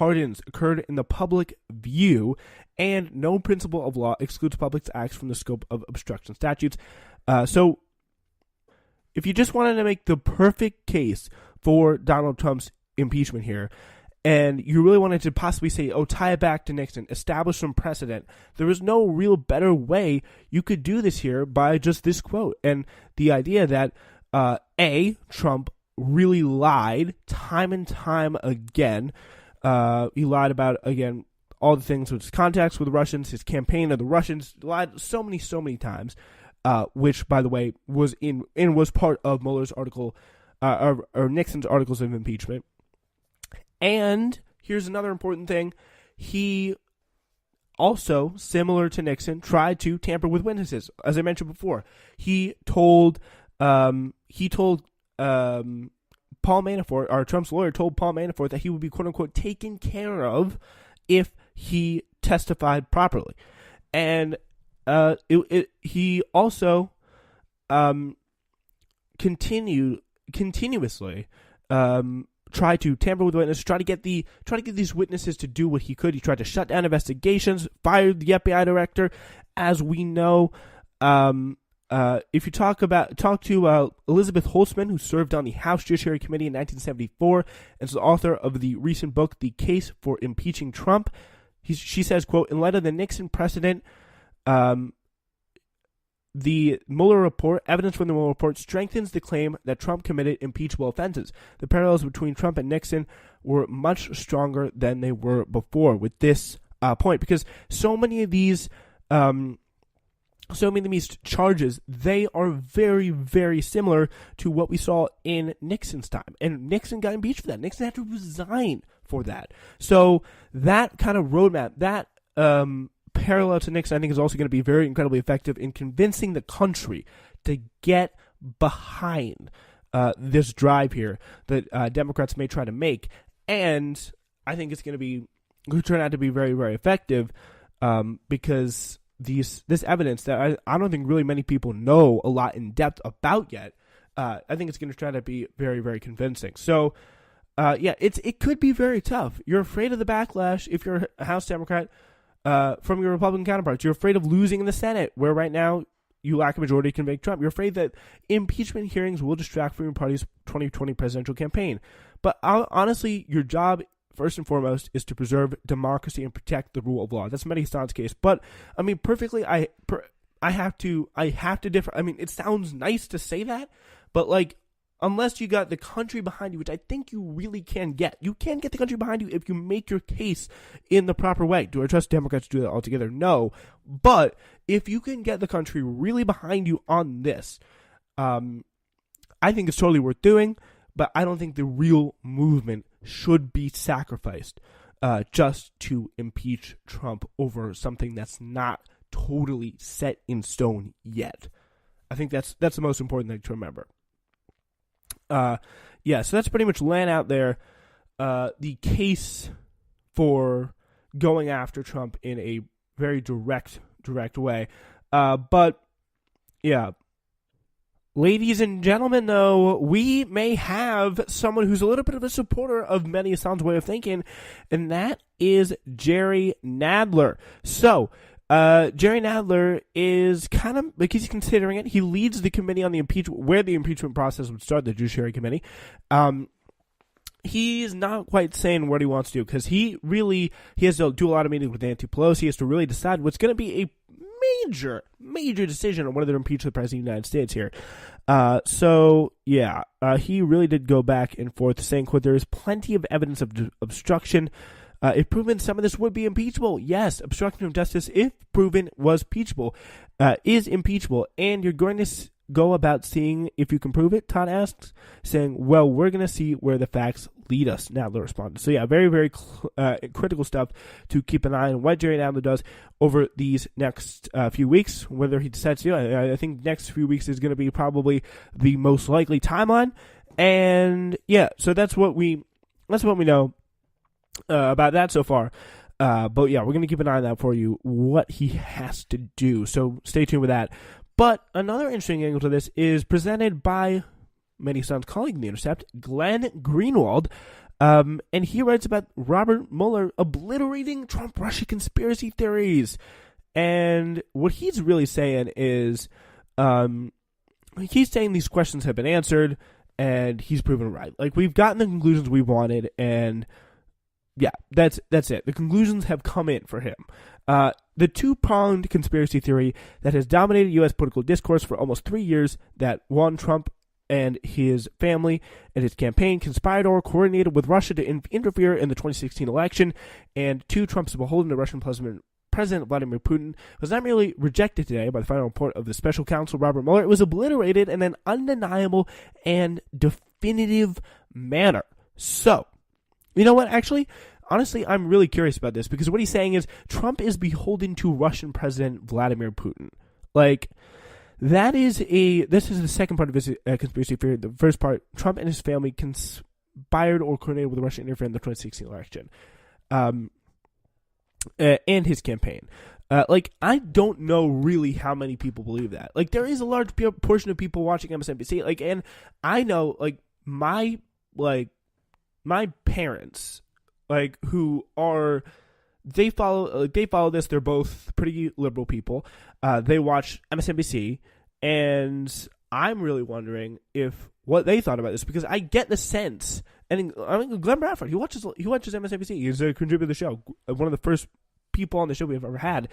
pardons occurred in the public view, and no principle of law excludes public acts from the scope of obstruction statutes. So if you just wanted to make the perfect case for Donald Trump's impeachment here, and you really wanted to possibly say, oh, tie it back to Nixon, establish some precedent, there was no real better way you could do this here by just this quote. And the idea that, Trump really lied time and time again. He lied about, again, all the things with his contacts with the Russians, his campaign of the Russians, lied so many times, which, by the way, was part of Mueller's article, or Nixon's articles of impeachment. And here's another important thing. He also, similar to Nixon, tried to tamper with witnesses. As I mentioned before, he told Paul Manafort, or Trump's lawyer told Paul Manafort that he would be, quote unquote, taken care of if he testified properly. And he also continuously try to tamper with witnesses, try to get these witnesses to do what he could. He tried to shut down investigations, fired the FBI director. As we know, if you talk to Elizabeth Holtzman, who served on the House Judiciary Committee in 1974 and is the author of the recent book, The Case for Impeaching Trump, she says, quote, in light of the Nixon precedent, the Mueller Report, evidence from the Mueller Report strengthens the claim that Trump committed impeachable offenses. The parallels between Trump and Nixon were much stronger than they were before with this point, because so many of these charges, they are very, very similar to what we saw in Nixon's time. And Nixon got impeached for that. Nixon had to resign for that. So that kind of roadmap, that parallel to Nixon, I think is also going to be very incredibly effective in convincing the country to get behind this drive here that Democrats may try to make. And I think it's going to turn out to be very, very effective because this evidence that I don't think really many people know a lot in depth about yet, I think it's going to try to be very, very convincing. So, it could be very tough. You're afraid of the backlash if you're a House Democrat from your Republican counterparts. You're afraid of losing in the Senate, where right now you lack a majority to convict Trump. You're afraid that impeachment hearings will distract from your party's 2020 presidential campaign. But honestly, your job, first and foremost, is to preserve democracy and protect the rule of law. That's Mehdi Hasan's case. But I mean, perfectly, I have to differ. I mean, it sounds nice to say that, but like, unless you got the country behind you, which I think you really can get. You can get the country behind you if you make your case in the proper way. Do I trust Democrats to do that altogether? No. But if you can get the country really behind you on this, I think it's totally worth doing, but I don't think the real movement should be sacrificed just to impeach Trump over something that's not totally set in stone yet. I think that's the most important thing to remember. So that's pretty much laying out there the case for going after Trump in a very direct way. But yeah, ladies and gentlemen, though, we may have someone who's a little bit of a supporter of Mehdi Hasan's way of thinking, and that is Jerry Nadler. So, Jerry Nadler is kind of, like, he's considering it. He leads the committee on the impeachment, where the impeachment process would start, the Judiciary Committee. He's not quite saying what he wants to do, because he has to do a lot of meetings with Nancy Pelosi. He has to really decide what's going to be a major decision on whether to impeach the President of the United States here. He really did go back and forth saying, quote, there is plenty of evidence of obstruction. If proven, some of this would be impeachable. Yes, obstruction of justice, if proven, is impeachable. And you're going to go about seeing if you can prove it, Todd asks, saying, well, we're going to see where the facts lead us, Nadler responded. So yeah, very, very critical stuff to keep an eye on what Jerry Nadler does over these next few weeks, whether he decides to do it. I think next few weeks is going to be probably the most likely timeline. And yeah, so that's what we know about that so far. But yeah, we're going to keep an eye on that for you, what he has to do. So stay tuned with that. But another interesting angle to this is presented by Mehdi Hasan's colleague in The Intercept, Glenn Greenwald. And he writes about Robert Mueller obliterating Trump-Russia conspiracy theories. And what he's really saying is, he's saying these questions have been answered, and he's proven right. Like, we've gotten the conclusions we wanted, and yeah, that's it. The conclusions have come in for him. The two-pronged conspiracy theory that has dominated U.S. political discourse for almost 3 years, that one, Trump and his family and his campaign conspired or coordinated with Russia to interfere in the 2016 election, and two, Trump's beholden to Russian President Vladimir Putin, was not merely rejected today by the final report of the special counsel Robert Mueller, it was obliterated in an undeniable and definitive manner. So, you know what, actually, honestly, I'm really curious about this, because what he's saying is Trump is beholden to Russian President Vladimir Putin. Like, this is the second part of his conspiracy theory. The first part, Trump and his family conspired or coordinated with Russia to interfere in the 2016 election. And his campaign. I don't know really how many people believe that. Like, there is a large portion of people watching MSNBC. Like, and I know, like, my parents, like, who are, they follow this. They're both pretty liberal people. They watch MSNBC, and I'm really wondering if what they thought about this, because I get the sense, and I mean, Glenn Bradford, he watches MSNBC. He's a contributor to the show, one of the first people on the show we've ever had.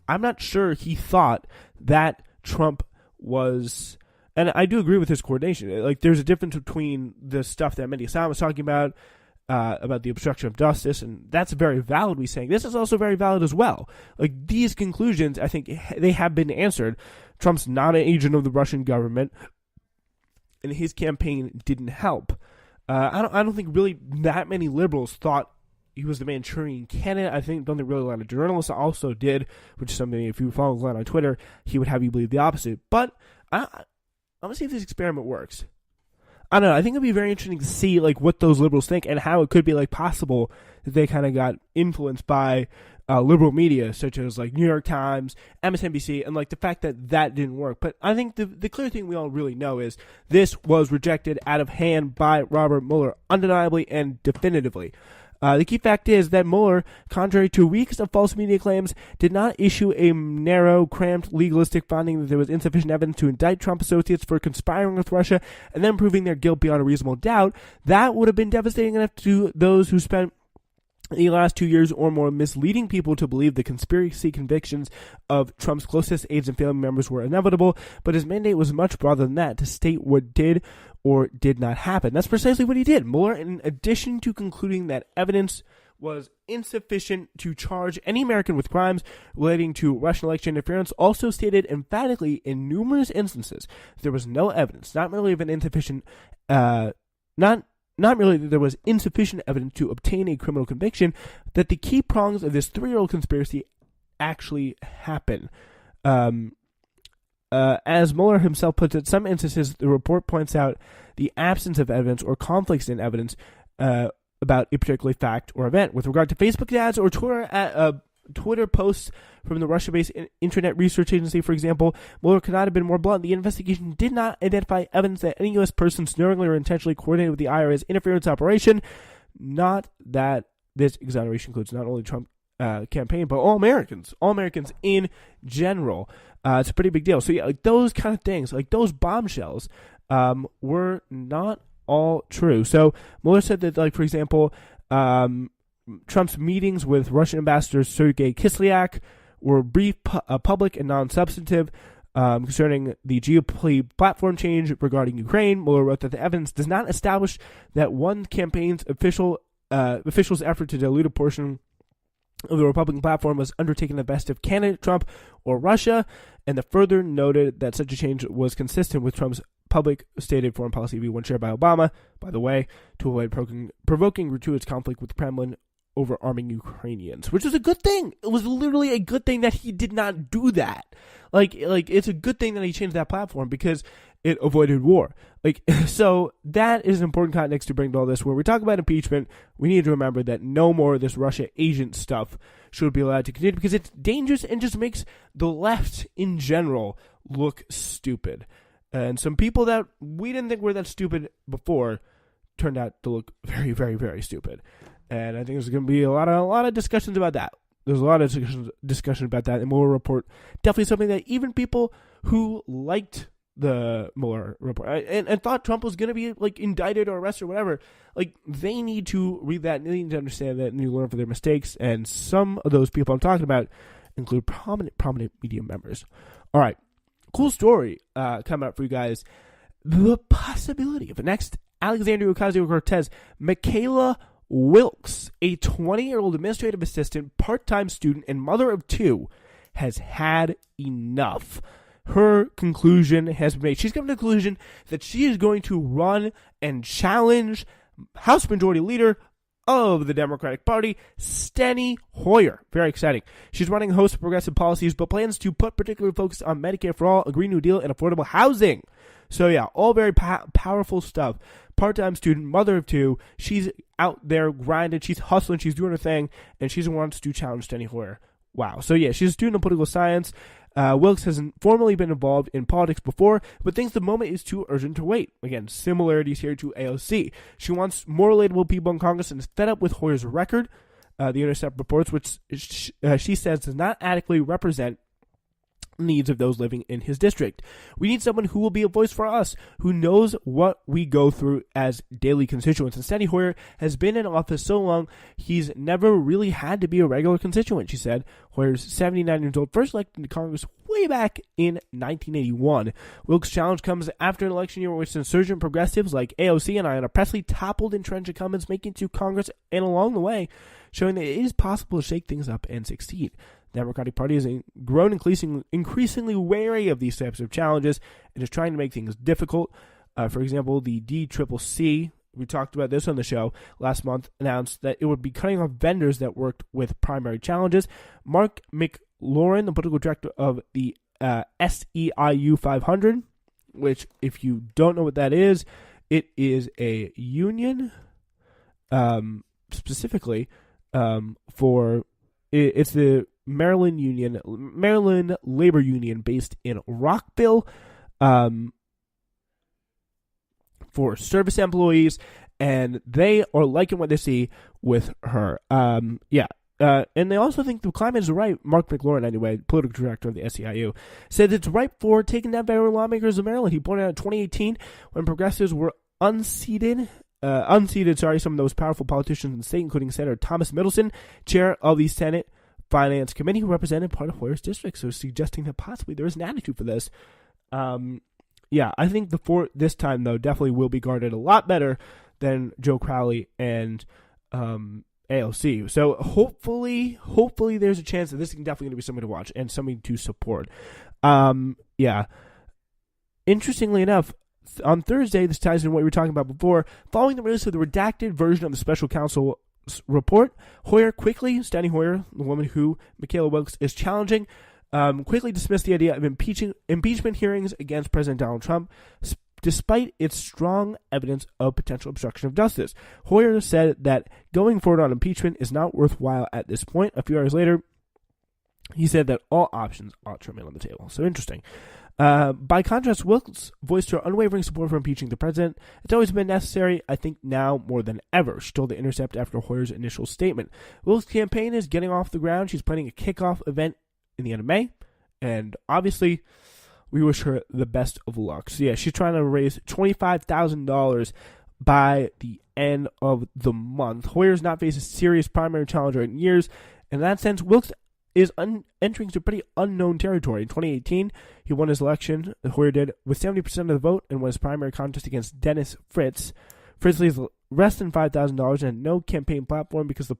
I'm not sure he thought that Trump was, and I do agree with his coordination. Like, there's a difference between the stuff that Mehdi Hassan was talking about the obstruction of justice, and that's very valid. We're saying this is also very valid as well. Like, these conclusions, I think they have been answered. Trump's not an agent of the Russian government, and his campaign didn't help. I don't think really that many liberals thought he was the Manchurian candidate. Don't think really a lot of journalists also did, which is something, if you follow Glenn on Twitter, he would have you believe the opposite. But I'm going to see if this experiment works. I don't know. I think it'd be very interesting to see, like, what those liberals think and how it could be, like, possible that they kind of got influenced by liberal media, such as, like, New York Times, MSNBC, and, like, the fact that didn't work. But I think the clear thing we all really know is this was rejected out of hand by Robert Mueller, undeniably and definitively. The key fact is that Mueller, contrary to weeks of false media claims, did not issue a narrow, cramped, legalistic finding that there was insufficient evidence to indict Trump associates for conspiring with Russia and then proving their guilt beyond a reasonable doubt. That would have been devastating enough to those who spent the last 2 years or more misleading people to believe the conspiracy convictions of Trump's closest aides and family members were inevitable, but his mandate was much broader than that, to state what did or did not happen. That's precisely what he did. Mueller, in addition to concluding that evidence was insufficient to charge any American with crimes relating to Russian election interference, also stated emphatically in numerous instances there was no evidence, not merely of an insufficient, not merely that there was insufficient evidence to obtain a criminal conviction, that the key prongs of this 3-year-old conspiracy actually happen. As Mueller himself puts it, some instances the report points out the absence of evidence or conflicts in evidence about a particular fact or event. With regard to Facebook ads or Twitter posts from the Russia-based Internet Research Agency, for example, Mueller could not have been more blunt. The investigation did not identify evidence that any U.S. person knowingly or intentionally coordinated with the IRA's interference operation. Not that this exoneration includes not only Trump campaign, but all Americans in general. It's a pretty big deal. So yeah, like those kind of things, like those bombshells, were not all true. So Mueller said that, like, for example, Trump's meetings with Russian Ambassador Sergei Kislyak were brief, public, and non-substantive. Concerning the geopolitical platform change regarding Ukraine, Mueller wrote that the evidence does not establish that one campaign's official's effort to dilute a portion of the Republican platform was undertaken at the behest of candidate Trump or Russia, and the further noted that such a change was consistent with Trump's public stated foreign policy view when shared by Obama, by the way, to avoid provoking gratuitous conflict with the Kremlin over arming Ukrainians, which was a good thing. It was literally a good thing that he did not do that. Like it's a good thing that he changed that platform because it avoided war. So that is an important context to bring to all this. When we talk about impeachment, we need to remember that no more of this Russia agent stuff should be allowed to continue because it's dangerous and just makes the left in general look stupid. And some people that we didn't think were that stupid before turned out to look very, very, very stupid. And I think there's going to be a lot of discussions about that. There's a lot of discussion about that. And Mueller Report, definitely something that even people who liked the Mueller Report and thought Trump was going to be like indicted or arrested or whatever, like they need to read that and they need to understand that and need to learn from their mistakes. And some of those people I'm talking about include prominent media members. All right, cool story coming up for you guys. The possibility of the next Alexandria Ocasio-Cortez, Michaela Wilkes, a 20-year-old administrative assistant, part-time student, and mother of two, has had enough. Her conclusion has been made. She's come to the conclusion that she is going to run and challenge House Majority Leader of the Democratic Party, Steny Hoyer. Very exciting. She's running a host of progressive policies, but plans to put particular focus on Medicare for All, a Green New Deal, and affordable housing. So yeah, all very powerful stuff. Part-time student, mother of two. She's out there grinding. She's hustling. She's doing her thing, and she wants to challenge Steny Hoyer. Wow. So yeah, she's a student of political science. Wilkes hasn't formally been involved in politics before, but thinks the moment is too urgent to wait. Again, similarities here to AOC. She wants more relatable people in Congress and is fed up with Hoyer's record. The Intercept reports, which she says does not adequately represent needs of those living in his district. We need someone who will be a voice for us, who knows what we go through as daily constituents. And Steny Hoyer has been in office so long, he's never really had to be a regular constituent, she said. Hoyer's 79 years old, first elected to Congress way back in 1981. Wilkes' challenge comes after an election year in which insurgent progressives like AOC and Ayanna Pressley toppled entrenched incumbents, making it to Congress and along the way, showing that it is possible to shake things up and succeed. The Democratic Party has grown increasingly wary of these types of challenges and is trying to make things difficult. For example, the DCCC, we talked about this on the show last month, announced that it would be cutting off vendors that worked with primary challenges. Mark McLaurin, the political director of the SEIU 500, which, if you don't know what that is, it is a union specifically for... It's the Maryland Labor Union based in Rockville for service employees, and they are liking what they see with her. And they also think the climate is right. Mark McLaurin, anyway, political director of the SEIU, said it's ripe for taking down federal lawmakers of Maryland. He pointed out in 2018 when progressives were unseated some of those powerful politicians in the state, including Senator Thomas Middleton, chair of the Senate Finance Committee, who represented part of Hoyer's district, so suggesting that possibly there is an attitude for this. I think this time, though, definitely will be guarded a lot better than Joe Crowley and AOC. So hopefully there's a chance that this is definitely going to be something to watch and something to support. Interestingly enough, on Thursday, this ties into what we were talking about before, following the release of the redacted version of the special counsel's report, Steny Hoyer, the woman who Michaela Wilkes is challenging, quickly dismissed the idea of impeachment hearings against President Donald Trump, despite its strong evidence of potential obstruction of justice. Hoyer said that going forward on impeachment is not worthwhile at this point. A few hours later, he said that all options ought to remain on the table. So interesting. By contrast, Wilkes voiced her unwavering support for impeaching the president. It's always been necessary, I think now more than ever, she told The Intercept after Hoyer's initial statement. Wilkes' campaign is getting off the ground. She's planning a kickoff event in the end of May, and obviously, we wish her the best of luck. So yeah, she's trying to raise $25,000 by the end of the month. Hoyer's not faced a serious primary challenger in years. In that sense, Wilkes is entering into pretty unknown territory. In 2018, he won his election, Hoyer did, with 70% of the vote and won his primary contest against Dennis Fritz. Fritz leaves less than $5,000 and no campaign platform because the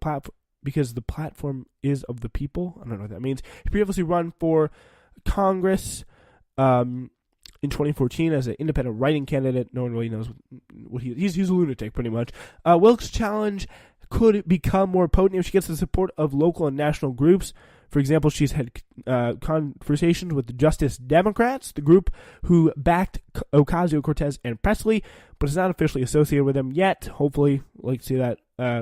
platform is of the people. I don't know what that means. He previously run for Congress in 2014 as an independent writing candidate. No one really knows what he's a lunatic, pretty much. Wilkes' challenge could become more potent if she gets the support of local and national groups. For example, she's had conversations with the Justice Democrats, the group who backed Ocasio-Cortez and Pressley, but is not officially associated with them yet. Hopefully, we'll like to see that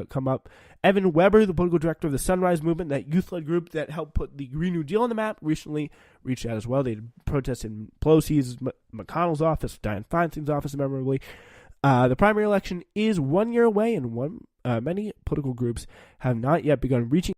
come up. Evan Weber, the political director of the Sunrise Movement, that youth-led group that helped put the Green New Deal on the map, recently reached out as well. They protested in Pelosi's, McConnell's office, Dianne Feinstein's office, memorably. The primary election is 1 year away, and many political groups have not yet begun reaching